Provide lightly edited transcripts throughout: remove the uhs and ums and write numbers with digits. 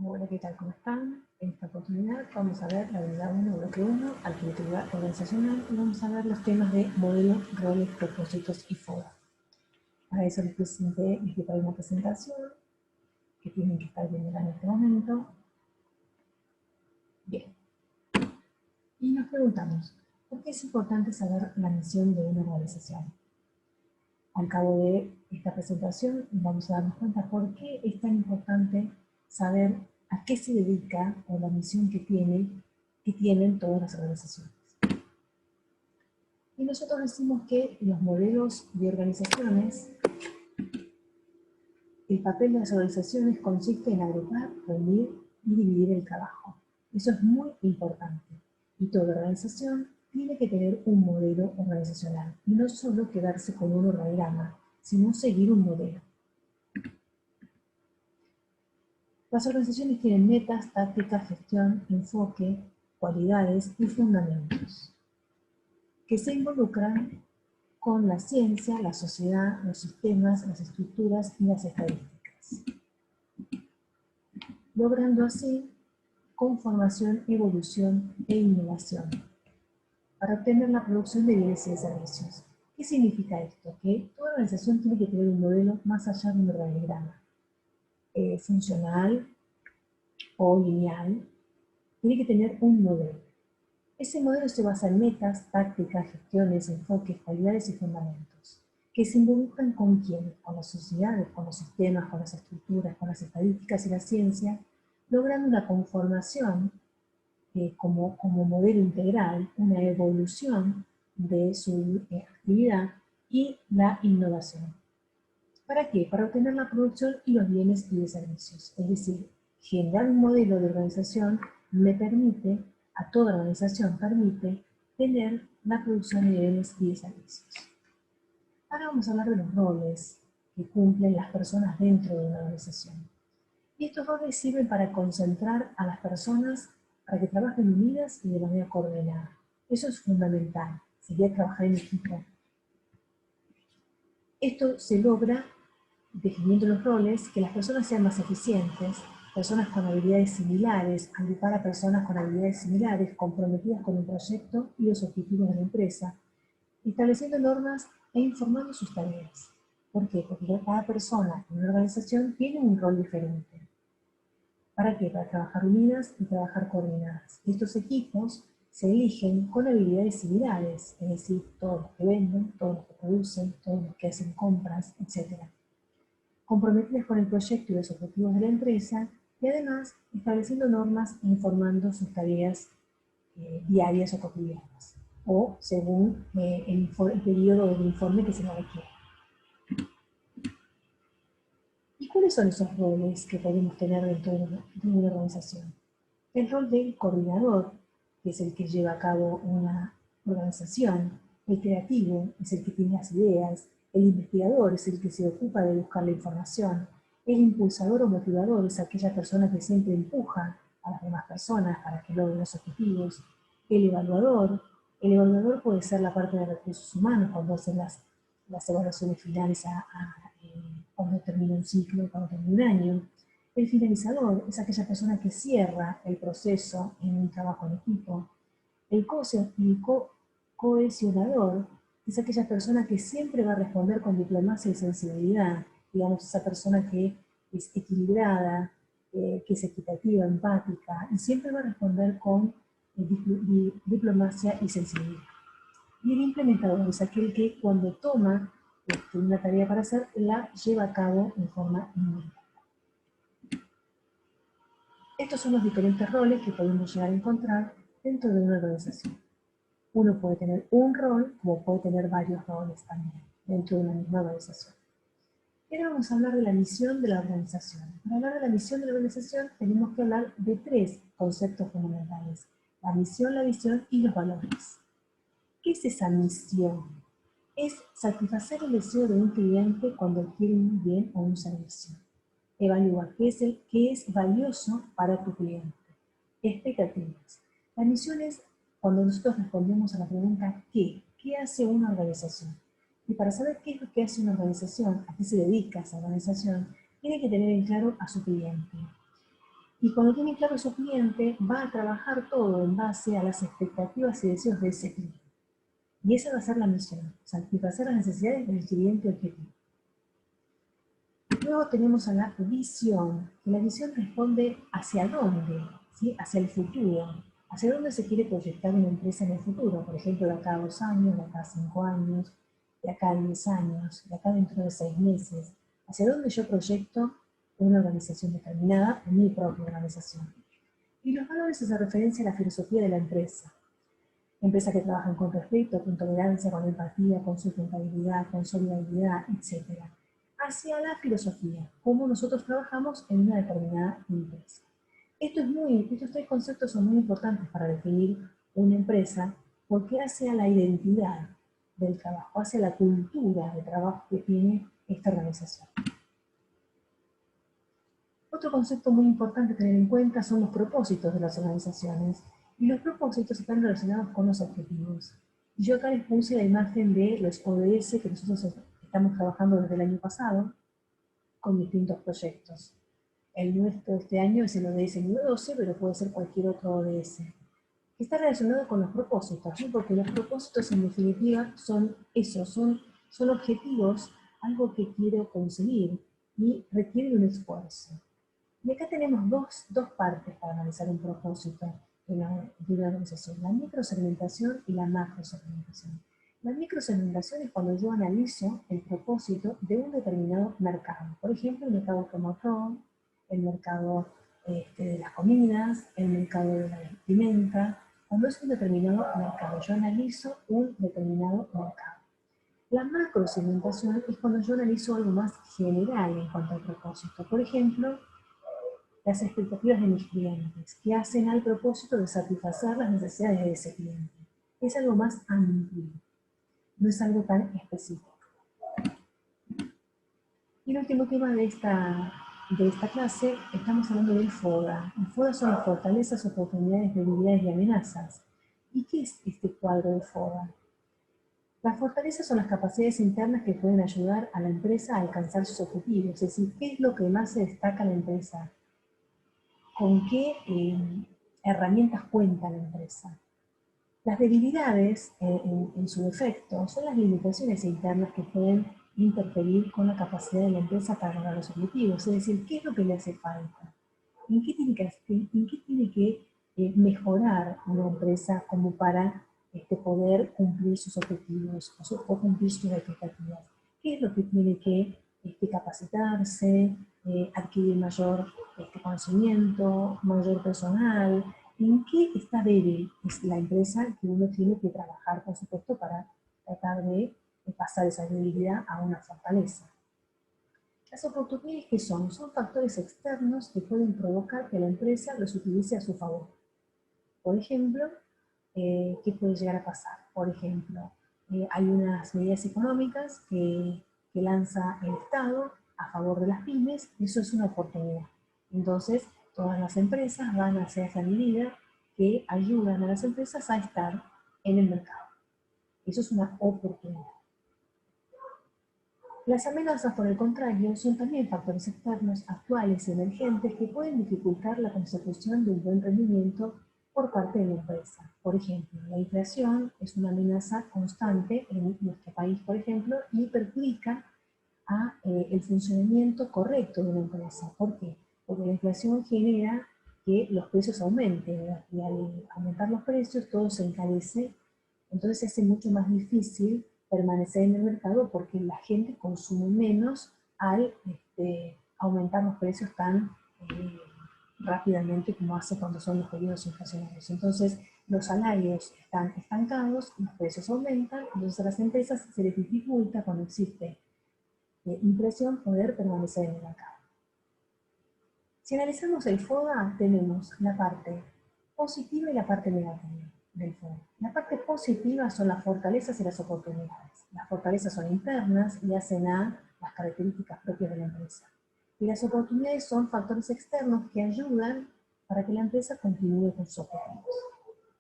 Hola, ¿qué tal? ¿Cómo están? En esta oportunidad vamos a ver la unidad 1, bloque 1, arquitectura organizacional, y vamos a ver los temas de modelo, roles, propósitos y FODA. Para eso les preparé una presentación que tienen que estar viendo en este momento. Bien. Y nos preguntamos, ¿por qué es importante saber la misión de una organización? Al cabo de esta presentación vamos a darnos cuenta por qué es tan importante saber a qué se dedica o la misión que tienen todas las organizaciones. Y nosotros decimos que los modelos de organizaciones, el papel de las organizaciones consiste en agrupar, reunir y dividir el trabajo. Eso es muy importante. Y toda organización tiene que tener un modelo organizacional y no solo quedarse con un organigrama, sino seguir un modelo. Las organizaciones tienen metas, tácticas, gestión, enfoque, cualidades y fundamentos que se involucran con la ciencia, la sociedad, los sistemas, las estructuras y las estadísticas, logrando así conformación, evolución e innovación para obtener la producción de bienes y de servicios. ¿Qué significa esto? Que toda organización tiene que tener un modelo más allá de un organigrama funcional o lineal. Tiene que tener un modelo. Ese modelo se basa en metas, tácticas, gestiones, enfoques, cualidades y fundamentos, que se involucran con quién, con las sociedades, con los sistemas, con las estructuras, con las estadísticas y la ciencia, logrando una conformación como modelo integral, una evolución de su actividad y la innovación. ¿Para qué? Para obtener la producción y los bienes y los servicios. Es decir, generar un modelo de organización me permite, a toda organización permite, tener la producción de bienes y de servicios. Ahora vamos a hablar de los roles que cumplen las personas dentro de una organización. Y estos roles sirven para concentrar a las personas para que trabajen unidas y de manera coordinada. Eso es fundamental, sería trabajar en equipo. Esto se logra definiendo los roles, que las personas sean más eficientes, personas con habilidades similares, agrupar a personas con habilidades similares, comprometidas con el proyecto y los objetivos de la empresa, estableciendo normas e informando sus tareas. ¿Por qué? Porque cada persona en una organización tiene un rol diferente. ¿Para qué? Para trabajar unidas y trabajar coordinadas. Estos equipos se eligen con habilidades similares, es decir, todos los que venden, todos los que producen, todos los que hacen compras, etc. Comprometidas con el proyecto y los objetivos de la empresa, y además estableciendo normas e informando sus tareas diarias o cotidianas, o según el periodo del informe que se le requiere. ¿Y cuáles son esos roles que podemos tener dentro de una organización? El rol del coordinador, que es el que lleva a cabo una organización. El creativo es el que tiene las ideas. El investigador es el que se ocupa de buscar la información. El impulsador o motivador es aquella persona que siempre empuja a las demás personas para que logren los objetivos. El evaluador puede ser la parte de recursos humanos cuando hacen las evaluaciones finales cuando termina un ciclo, cuando termina un año. El finalizador es aquella persona que cierra el proceso en un trabajo en equipo. El cohesionador es aquella persona que siempre va a responder con diplomacia y sensibilidad. Digamos, esa persona que es equilibrada, que es equitativa, empática, y siempre va a responder con diplomacia y sensibilidad. Y el implementador es aquel que cuando toma una tarea para hacer, la lleva a cabo en forma inmediata. Estos son los diferentes roles que podemos llegar a encontrar dentro de una organización. Uno puede tener un rol, como puede tener varios roles también dentro de una misma organización. Y ahora vamos a hablar de la misión de la organización. Para hablar de la misión de la organización tenemos que hablar de tres conceptos fundamentales: la misión, la visión y los valores. ¿Qué es esa misión? Es satisfacer el deseo de un cliente cuando adquiere un bien o un servicio. Evalúa qué es valioso para tu cliente. Expectativas. La misión es cuando nosotros respondemos a la pregunta ¿qué? ¿Qué hace una organización? Y para saber qué es lo que hace una organización, a qué se dedica esa organización, tiene que tener en claro a su cliente. Y cuando tiene claro su cliente, va a trabajar todo en base a las expectativas y deseos de ese cliente. Y esa va a ser la misión, satisfacer las necesidades del cliente objetivo. Luego tenemos a la visión, que la visión responde hacia dónde, ¿sí? Hacia el futuro, hacia dónde se quiere proyectar una empresa en el futuro, por ejemplo, de acá a 2 años, de acá a 5 años, de acá a 10 años, de acá dentro de 6 meses, hacia dónde yo proyecto una organización determinada, mi propia organización. Y los valores hacen referencia a la filosofía de la empresa. Empresas que trabajan con respeto, con tolerancia, con empatía, con sustentabilidad, con solidaridad, etc. Hacia la filosofía, cómo nosotros trabajamos en una determinada empresa. Estos 3 conceptos son muy importantes para definir una empresa porque hace a la identidad del trabajo, hace a la cultura de trabajo que tiene esta organización. Otro concepto muy importante a tener en cuenta son los propósitos de las organizaciones. Y los propósitos están relacionados con los objetivos. Y yo acá les puse la imagen de los ODS que nosotros estamos trabajando desde el año pasado con distintos proyectos. El nuestro este año es el ODS número 12, pero puede ser cualquier otro ODS. Que está relacionado con los propósitos, ¿no? Porque los propósitos en definitiva son eso, son objetivos, algo que quiero conseguir y requiere un esfuerzo. Y acá tenemos dos partes para analizar un propósito de una organización, la microsegmentación y la macrosegmentación. La microsegmentación es cuando yo analizo el propósito de un determinado mercado. Por ejemplo, el mercado automotor, el mercado de las comidas, el mercado de la vestimenta. Cuando es un determinado mercado, yo analizo un determinado mercado. La macrosegmentación es cuando yo analizo algo más general en cuanto al propósito. Por ejemplo, las expectativas de mis clientes, que hacen al propósito de satisfacer las necesidades de ese cliente. Es algo más amplio, no es algo tan específico. Y el último tema de esta clase, estamos hablando del FODA. El FODA son las fortalezas, oportunidades, debilidades y amenazas. ¿Y qué es este cuadro de FODA? Las fortalezas son las capacidades internas que pueden ayudar a la empresa a alcanzar sus objetivos. Es decir, ¿qué es lo que más se destaca en la empresa? ¿Con qué herramientas cuenta la empresa? Las debilidades, en su defecto, son las limitaciones internas que pueden interferir con la capacidad de la empresa para lograr los objetivos. Es decir, ¿qué es lo que le hace falta? ¿En qué tiene que mejorar una empresa como para poder cumplir sus objetivos o cumplir sus expectativas? ¿Qué es lo que tiene que capacitarse, adquirir mayor conocimiento, mayor personal? ¿En qué está débil la empresa que uno tiene que trabajar, por supuesto, para tratar de pasar esa debilidad a una fortaleza? Las oportunidades que son factores externos que pueden provocar que la empresa los utilice a su favor. Por ejemplo, ¿qué puede llegar a pasar? Por ejemplo, hay unas medidas económicas que lanza el Estado a favor de las pymes, y eso es una oportunidad. Entonces, todas las empresas van a hacer esa medida que ayudan a las empresas a estar en el mercado. Eso es una oportunidad. Las amenazas, por el contrario, son también factores externos, actuales y emergentes que pueden dificultar la consecución de un buen rendimiento por parte de la empresa. Por ejemplo, la inflación es una amenaza constante en nuestro país, por ejemplo, y perjudica el funcionamiento correcto de una empresa. ¿Por qué? Porque la inflación genera que los precios aumenten, y al aumentar los precios todo se encarece, entonces se hace mucho más difícil permanecer en el mercado porque la gente consume menos al aumentar los precios tan rápidamente como hace cuando son los periodos inflacionarios. Entonces, los salarios están estancados, los precios aumentan, entonces a las empresas se les dificulta cuando existe inflación poder permanecer en el mercado. Si analizamos el FODA, tenemos la parte positiva y la parte negativa del FODA. La parte positiva son las fortalezas y las oportunidades. Las fortalezas son internas y hacen a las características propias de la empresa. Y las oportunidades son factores externos que ayudan para que la empresa continúe con sus objetivos.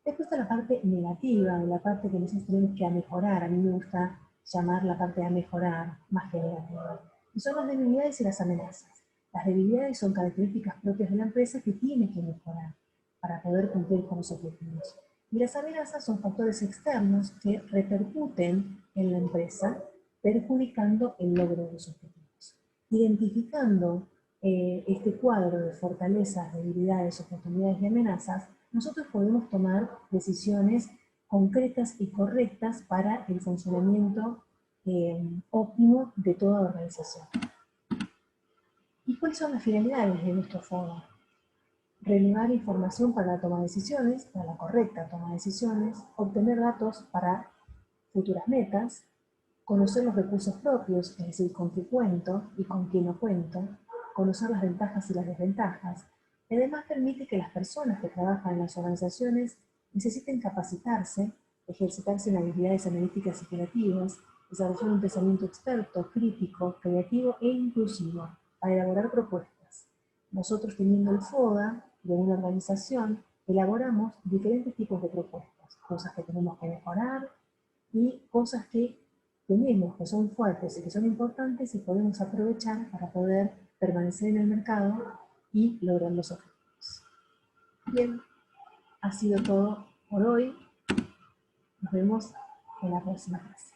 Después está la parte negativa, la parte que nosotros tenemos que mejorar. A mí me gusta llamar la parte a mejorar más que negativa. Y son las debilidades y las amenazas. Las debilidades son características propias de la empresa que tiene que mejorar para poder cumplir con los objetivos. Y las amenazas son factores externos que repercuten en la empresa, perjudicando el logro de los objetivos. Identificando este cuadro de fortalezas, debilidades, oportunidades y amenazas, nosotros podemos tomar decisiones concretas y correctas para el funcionamiento óptimo de toda organización. ¿Y cuáles son las finalidades de nuestro foro? Relevar información para la toma de decisiones, para la correcta toma de decisiones, obtener datos para futuras metas, conocer los recursos propios, es decir, con qué cuento y con qué no cuento, conocer las ventajas y las desventajas, y además permite que las personas que trabajan en las organizaciones necesiten capacitarse, ejercitarse en habilidades analíticas y creativas, desarrollar un pensamiento experto, crítico, creativo e inclusivo para elaborar propuestas. Nosotros, teniendo el FODA de una organización, elaboramos diferentes tipos de propuestas, cosas que tenemos que mejorar y cosas que tenemos, que son fuertes y que son importantes y podemos aprovechar para poder permanecer en el mercado y lograr los objetivos. Bien, ha sido todo por hoy. Nos vemos en la próxima clase.